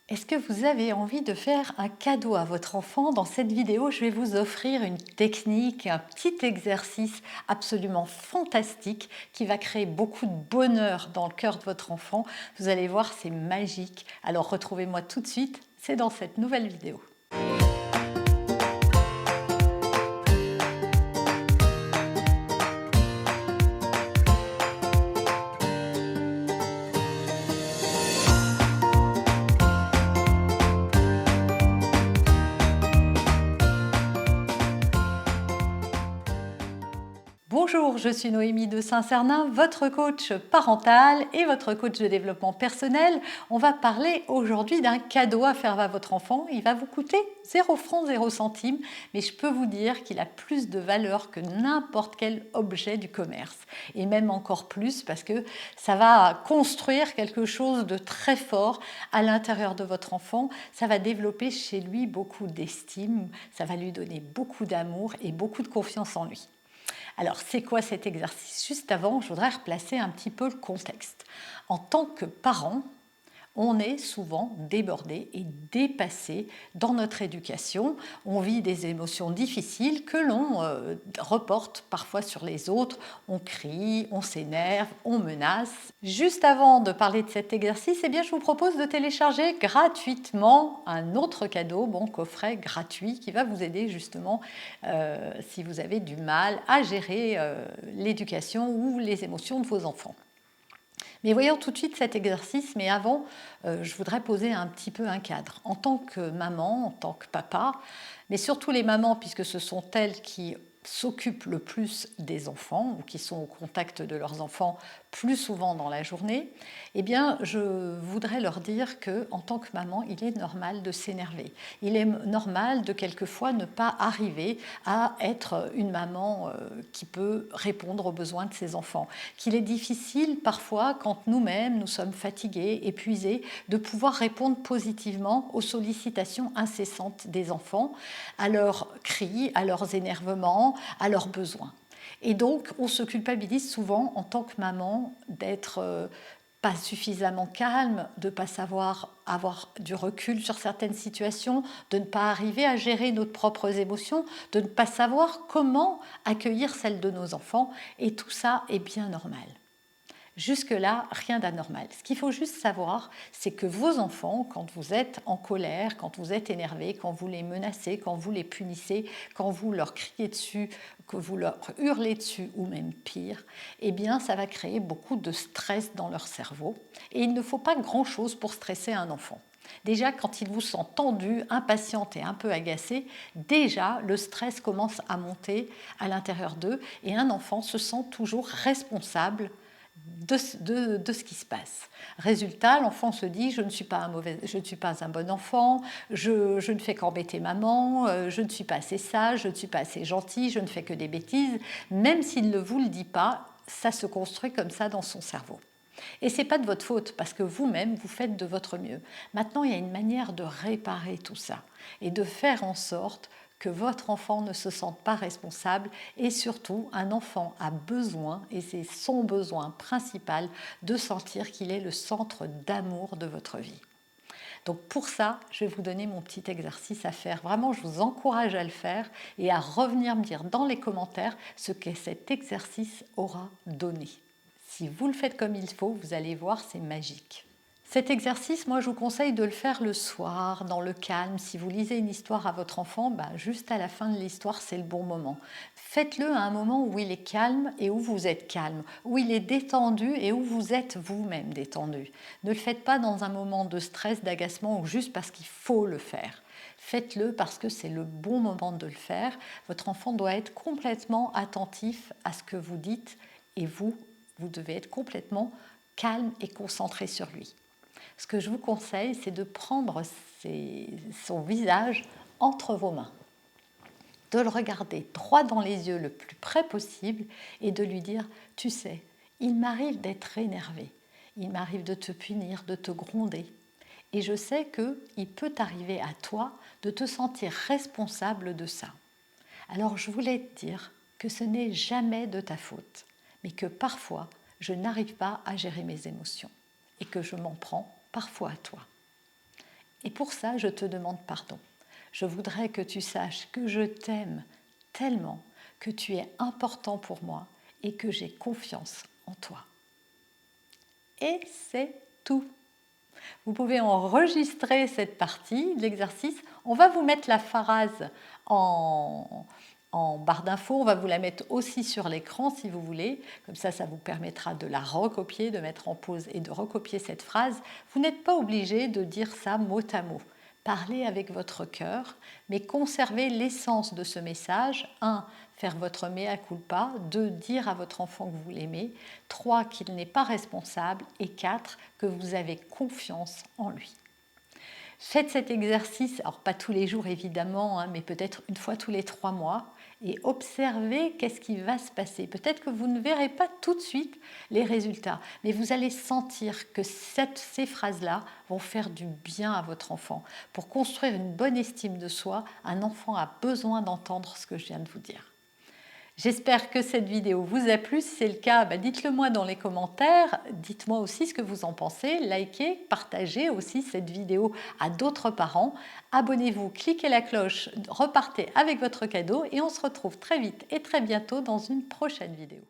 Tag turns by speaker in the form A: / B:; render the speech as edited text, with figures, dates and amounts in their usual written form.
A: Est-ce que vous avez envie de faire un cadeau à votre enfant? Dans cette vidéo, je vais vous offrir une technique, un petit exercice absolument fantastique qui va créer beaucoup de bonheur dans le cœur de votre enfant. Vous allez voir, c'est magique. Alors retrouvez-moi tout de suite, c'est dans cette nouvelle vidéo. Bonjour, je suis Noémie de Saint-Cernin, votre coach parental et votre coach de développement personnel. On va parler aujourd'hui d'un cadeau à faire à votre enfant. Il va vous coûter 0 francs 0 centimes, mais je peux vous dire qu'il a plus de valeur que n'importe quel objet du commerce. Et même encore plus parce que ça va construire quelque chose de très fort à l'intérieur de votre enfant. Ça va développer chez lui beaucoup d'estime, ça va lui donner beaucoup d'amour et beaucoup de confiance en lui. Alors, c'est quoi cet exercice? Juste avant, je voudrais replacer un petit peu le contexte. En tant que parent, on est souvent débordé et dépassé dans notre éducation. On vit des émotions difficiles que l'on reporte parfois sur les autres. On crie, on s'énerve, on menace. Juste avant de parler de cet exercice, eh bien, je vous propose de télécharger gratuitement un autre cadeau, bon coffret gratuit, qui va vous aider justement si vous avez du mal à gérer l'éducation ou les émotions de vos enfants. Mais voyons tout de suite cet exercice, mais avant, je voudrais poser un petit peu un cadre. En tant que maman, en tant que papa, mais surtout les mamans, puisque ce sont elles qui s'occupent le plus des enfants ou qui sont au contact de leurs enfants plus souvent dans la journée, eh bien, je voudrais leur dire que, en tant que maman, il est normal de s'énerver. Il est normal de quelquefois ne pas arriver à être une maman qui peut répondre aux besoins de ses enfants. Qu'il est difficile parfois, quand nous-mêmes nous sommes fatigués, épuisés, de pouvoir répondre positivement aux sollicitations incessantes des enfants, à leurs cris, à leurs énervements, à leurs besoins. Et donc, on se culpabilise souvent en tant que maman d'être pas suffisamment calme, de ne pas savoir avoir du recul sur certaines situations, de ne pas arriver à gérer nos propres émotions, de ne pas savoir comment accueillir celles de nos enfants. Et tout ça est bien normal. Jusque-là, rien d'anormal. Ce qu'il faut juste savoir, c'est que vos enfants, quand vous êtes en colère, quand vous êtes énervé, quand vous les menacez, quand vous les punissez, quand vous leur criez dessus, que vous leur hurlez dessus ou même pire, eh bien ça va créer beaucoup de stress dans leur cerveau. Et il ne faut pas grand-chose pour stresser un enfant. Déjà, quand ils vous sentent tendu, impatiente et un peu agacé, déjà le stress commence à monter à l'intérieur d'eux et un enfant se sent toujours responsable de ce qui se passe. Résultat, l'enfant se dit je ne suis pas un bon enfant, je ne fais qu'embêter maman, je ne suis pas assez sage, je ne suis pas assez gentil, je ne fais que des bêtises. Même s'il ne vous le dit pas, ça se construit comme ça dans son cerveau. Et ce n'est pas de votre faute, parce que vous-même, vous faites de votre mieux. Maintenant, il y a une manière de réparer tout ça et de faire en sorte que votre enfant ne se sente pas responsable et surtout, un enfant a besoin, et c'est son besoin principal, de sentir qu'il est le centre d'amour de votre vie. Donc pour ça, je vais vous donner mon petit exercice à faire. Vraiment, je vous encourage à le faire et à revenir me dire dans les commentaires ce que cet exercice aura donné. Si vous le faites comme il faut, vous allez voir, c'est magique. Cet exercice, moi, je vous conseille de le faire le soir, dans le calme. Si vous lisez une histoire à votre enfant, juste à la fin de l'histoire, c'est le bon moment. Faites-le à un moment où il est calme et où vous êtes calme, où il est détendu et où vous êtes vous-même détendu. Ne le faites pas dans un moment de stress, d'agacement ou juste parce qu'il faut le faire. Faites-le parce que c'est le bon moment de le faire. Votre enfant doit être complètement attentif à ce que vous dites et vous devez être complètement calme et concentré sur lui. Ce que je vous conseille, c'est de prendre son visage entre vos mains, de le regarder droit dans les yeux le plus près possible et de lui dire « Tu sais, il m'arrive d'être énervé, il m'arrive de te punir, de te gronder. Et je sais qu'il peut arriver à toi de te sentir responsable de ça. Alors je voulais te dire que ce n'est jamais de ta faute, mais que parfois je n'arrive pas à gérer mes émotions et que je m'en prends parfois à toi. Et pour ça, je te demande pardon. Je voudrais que tu saches que je t'aime tellement, que tu es important pour moi et que j'ai confiance en toi. Et c'est tout. Vous pouvez enregistrer cette partie de l'exercice. On va vous mettre la phrase en barre d'infos. On va vous la mettre aussi sur l'écran si vous voulez. Comme ça vous permettra de la recopier, de mettre en pause et de recopier cette phrase. Vous n'êtes pas obligé de dire ça mot à mot. Parlez avec votre cœur, mais conservez l'essence de ce message. 1. Faire votre mea culpa. 2. Dire à votre enfant que vous l'aimez. 3. Qu'il n'est pas responsable. Et 4. Que vous avez confiance en lui. Faites cet exercice, alors pas tous les jours évidemment, mais peut-être une fois tous les 3 mois, et observez qu'est-ce qui va se passer. Peut-être que vous ne verrez pas tout de suite les résultats, mais vous allez sentir que ces phrases-là vont faire du bien à votre enfant. Pour construire une bonne estime de soi, un enfant a besoin d'entendre ce que je viens de vous dire. J'espère que cette vidéo vous a plu. Si c'est le cas, dites-le moi dans les commentaires. Dites-moi aussi ce que vous en pensez. Likez, partagez aussi cette vidéo à d'autres parents. Abonnez-vous, cliquez la cloche, repartez avec votre cadeau et on se retrouve très vite et très bientôt dans une prochaine vidéo.